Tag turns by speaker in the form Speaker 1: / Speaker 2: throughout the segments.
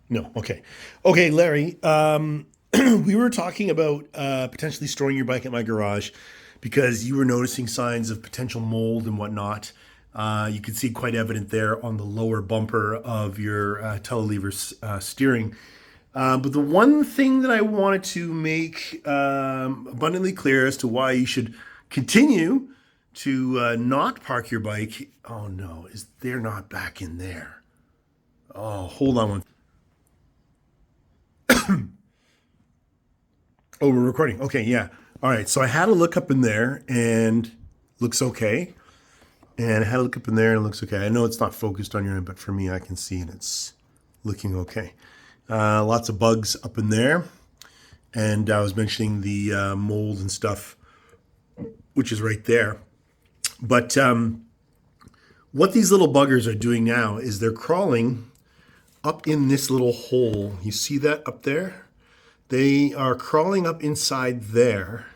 Speaker 1: No. Okay. Okay, Larry. We were talking about potentially storing your bike at my garage because you were noticing signs of potential mold and whatnot. You could see quite evident there on the lower bumper of your telelever steering. But the one thing that I wanted to make abundantly clear as to why you should continue to not park your bike. Oh no, is they're not back in there? Oh, hold on one. Oh, we're recording. Okay, yeah. All right. So I had a look up in there and looks okay. And I had a look up in there and it looks okay. I know it's not focused on your end, but for me, I can see and it's looking okay. Lots of bugs up in there. And I was mentioning the mold and stuff, which is right there. But what these little buggers are doing now is they're crawling up in this little hole. You see that up there? They are crawling up inside there.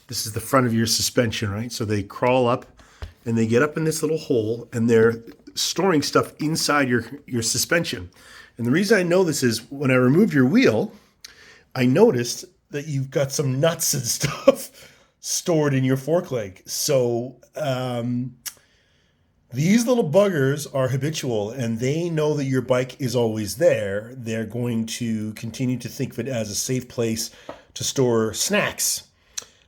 Speaker 1: This is the front of your suspension, right? So they crawl up and they get up in this little hole and they're storing stuff inside your suspension. And the reason I know this is when I removed your wheel, I noticed that you've got some nuts and stuff stored in your fork leg. So these little buggers are habitual and they know that your bike is always there. They're going to continue to think of it as a safe place to store snacks.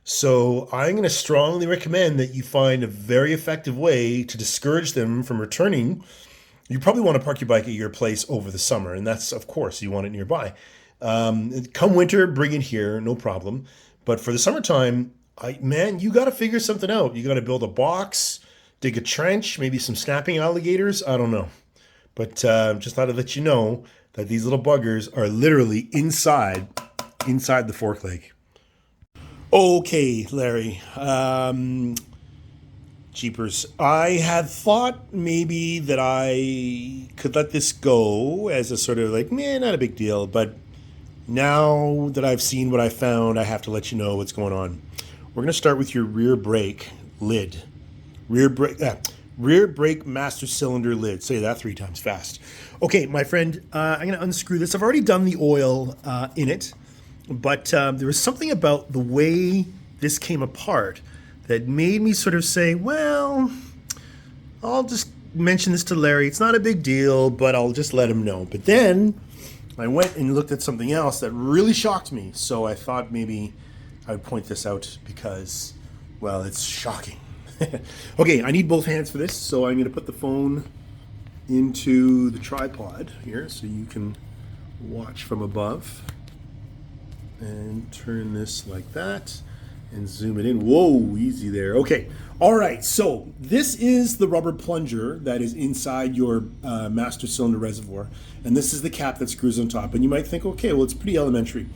Speaker 1: So I'm going to strongly recommend that you find a very effective way to discourage them from returning. You probably want to park your bike at your place over the summer, and that's, of course, you want it nearby. Come winter, bring it here, no problem. But for the summertime, man, you got to figure something out. You got to build a box, dig a trench, maybe some snapping alligators. I don't know. But just thought I'd let you know that these little buggers are literally inside the fork leg. Okay, Larry. Jeepers. I had thought maybe that I could let this go as a sort of like, man, not a big deal. But now that I've seen what I found, I have to let you know what's going on. We're going to start with your rear brake lid. Rear brake master cylinder lid. Say that 3 times fast. Okay, my friend, I'm going to unscrew this. I've already done the oil in it, but there was something about the way this came apart that made me sort of say, well, I'll just mention this to Larry. It's not a big deal, but I'll just let him know. But then I went and looked at something else that really shocked me. So I thought maybe I would point this out because, well, it's shocking. Okay, I need both hands for this, so I'm going to put the phone into the tripod here so you can watch from above. And turn this like that and zoom it in. Whoa, easy there. Okay, all right, so this is the rubber plunger that is inside your master cylinder reservoir, and this is the cap that screws on top. And you might think, okay, well, it's pretty elementary.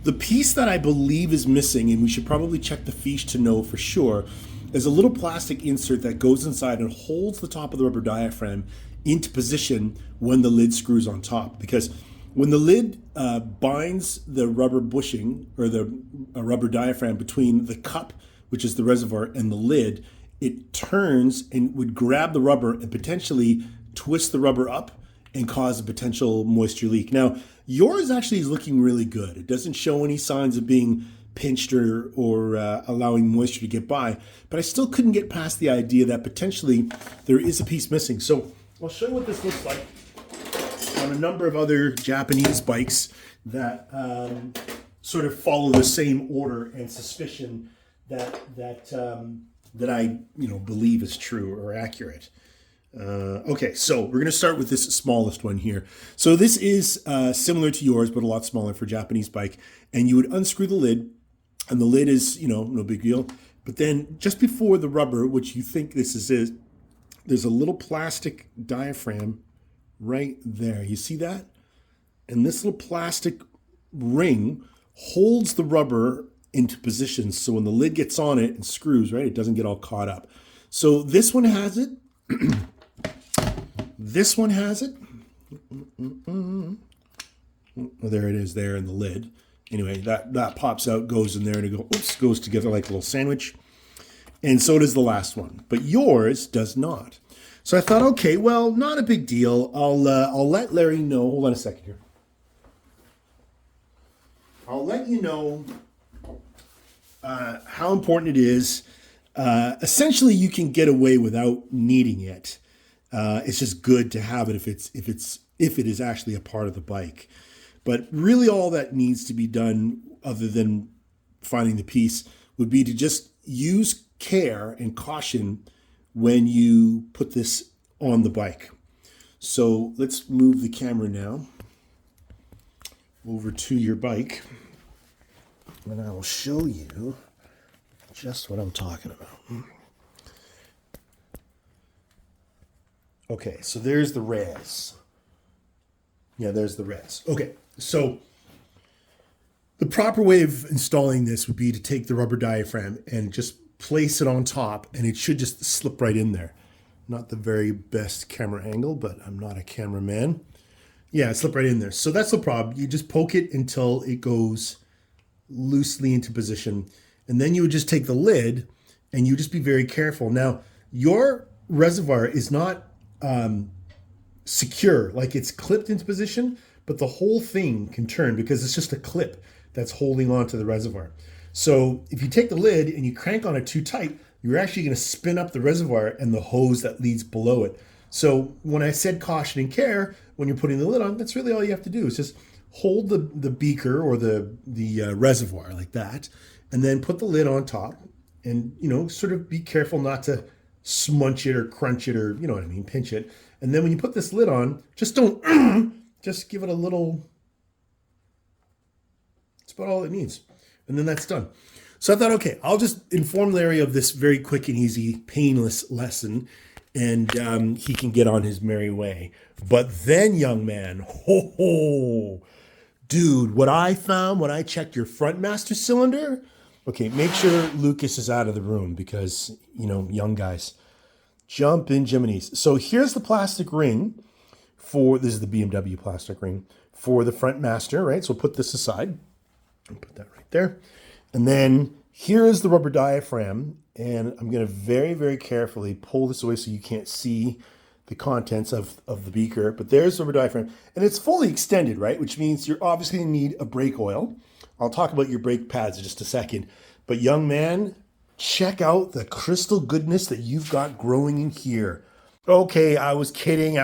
Speaker 1: The piece that I believe is missing, and we should probably check the fiche to know for sure, is a little plastic insert that goes inside and holds the top of the rubber diaphragm into position when the lid screws on top. Because when the lid binds the rubber bushing or the rubber diaphragm between the cup, which is the reservoir, and the lid, it turns and would grab the rubber and potentially twist the rubber up and cause a potential moisture leak. Now, yours actually is looking really good. It doesn't show any signs of being pinched or allowing moisture to get by, but I still couldn't get past the idea that potentially there is a piece missing. So I'll show you what this looks like on a number of other Japanese bikes that sort of follow the same order and suspicion that I believe is true or accurate. Okay, so we're going to start with this smallest one here. So this is similar to yours, but a lot smaller for Japanese bike. And you would unscrew the lid, and the lid is, no big deal. But then just before the rubber, which you think this is, there's a little plastic diaphragm right there. You see that? And this little plastic ring holds the rubber into position. So when the lid gets on it and screws, right, it doesn't get all caught up. So this one has it. This one has it. Oh, there it is there in the lid. Anyway, that pops out, goes in there, and it goes together like a little sandwich. And so does the last one. But yours does not. So I thought, okay, well, not a big deal. I'll let Larry know. Hold on a second here. I'll let you know how important it is. Essentially, you can get away without needing it. It's just good to have it if it is actually a part of the bike. But really, all that needs to be done, other than finding the piece, would be to just use care and caution when you put this on the bike. So let's move the camera now over to your bike, and I will show you just what I'm talking about. Okay, so there's the res. Yeah, there's the res. Okay, so the proper way of installing this would be to take the rubber diaphragm and just place it on top, and it should just slip right in there. Not the very best camera angle, but I'm not a cameraman. Yeah, it slipped right in there. So that's the problem. You just poke it until it goes loosely into position. And then you would just take the lid and you just be very careful. Now, your reservoir is not secure, like it's clipped into position, but the whole thing can turn because it's just a clip that's holding on to the reservoir. So if you take the lid and you crank on it too tight, you're actually going to spin up the reservoir and the hose that leads below it. So when I said caution and care, when you're putting the lid on, that's really all you have to do is just hold the beaker or the reservoir like that, and then put the lid on top, and sort of be careful not to smunch it or crunch it or pinch it. And then when you put this lid on, just don't just give it a little. That's about all it needs, and then that's done. So I thought, okay, I'll just inform Larry of this very quick and easy, painless lesson, and he can get on his merry way. But then, young man, dude, what I found when I checked your front master cylinder. Okay, make sure Lucas is out of the room because, young guys, jump in Jiminy's. So here's the plastic ring this is the BMW plastic ring for the front master, right? So put this aside and put that right there. And then here is the rubber diaphragm, and I'm going to very, very carefully pull this away so you can't see the contents of the beaker. But there's the rubber diaphragm, and it's fully extended, right? Which means you're obviously going to need a brake oil. I'll talk about your brake pads in just a second. But young man, check out the crystal goodness that you've got growing in here. Okay, I was kidding.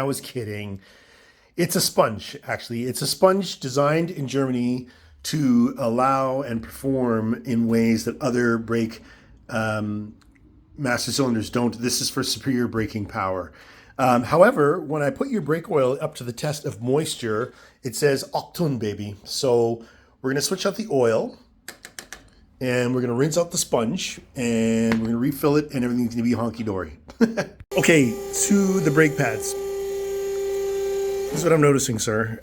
Speaker 1: It's a sponge, actually. It's a sponge designed in Germany to allow and perform in ways that other brake master cylinders don't. This is for superior braking power. However, when I put your brake oil up to the test of moisture, it says Octane, baby. So we're going to switch out the oil, and we're going to rinse out the sponge, and we're going to refill it, and everything's going to be honky-dory. Okay, to the brake pads. This is what I'm noticing, sir.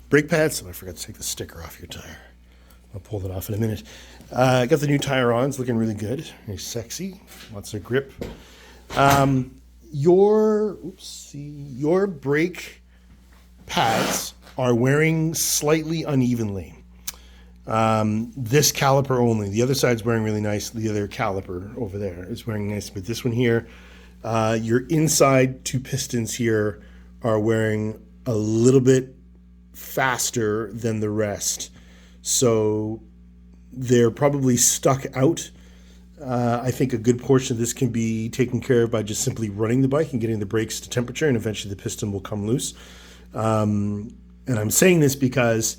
Speaker 1: Brake pads. Oh, I forgot to take the sticker off your tire. I'll pull that off in a minute. I got the new tire on. It's looking really good. Very sexy. Lots of grip. Your brake pads are wearing slightly unevenly. This caliper only. The other side's wearing really nice. The other caliper over there is wearing nice. But this one here, your inside two pistons here are wearing a little bit faster than the rest. So they're probably stuck out. I think a good portion of this can be taken care of by just simply running the bike and getting the brakes to temperature, and eventually the piston will come loose. And I'm saying this because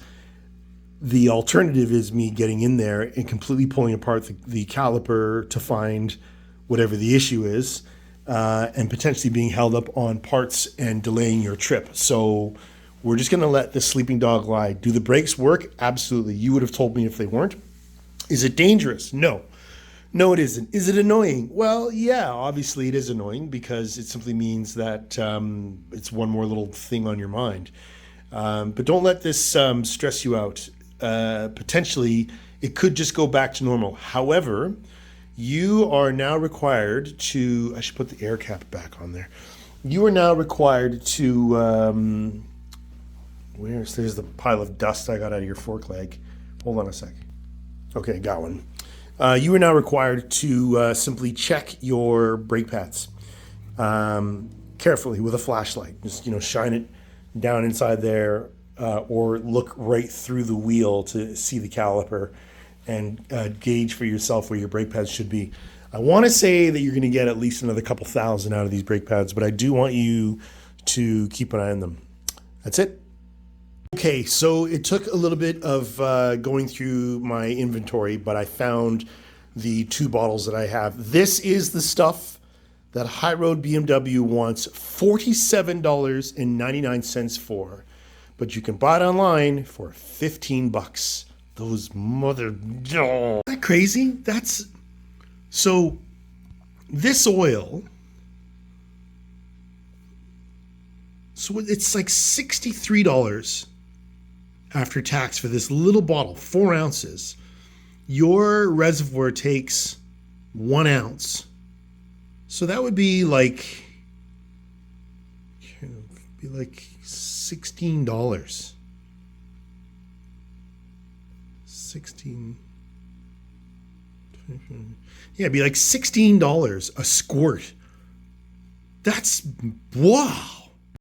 Speaker 1: the alternative is me getting in there and completely pulling apart the caliper to find whatever the issue is, and potentially being held up on parts and delaying your trip. So we're just going to let the sleeping dog lie. Do the brakes work? Absolutely. You would have told me if they weren't. Is it dangerous? No. No, it isn't. Is it annoying? Well, yeah, obviously it is annoying because it simply means that it's one more little thing on your mind. But don't let this stress you out. Potentially, it could just go back to normal. However, you are now required to, I should put the air cap back on there. You are now required to, there's the pile of dust I got out of your fork leg. Hold on a sec. Okay, got one. You are now required to simply check your brake pads carefully with a flashlight. Just, shine it down inside there or look right through the wheel to see the caliper and gauge for yourself where your brake pads should be. I want to say that you're going to get at least another couple thousand out of these brake pads, but I do want you to keep an eye on them. That's it. Okay, so it took a little bit of going through my inventory, but I found the 2 bottles that I have. This is the stuff that High Road BMW wants $47.99 for, but you can buy it online for $15. Those mother... Isn't that crazy? That's... So, this oil... So it's like $63 after tax for this little bottle, 4 ounces. Your reservoir takes 1 ounce. So that would be like $16. 16. Yeah, it'd be like $16 a squirt. That's wow.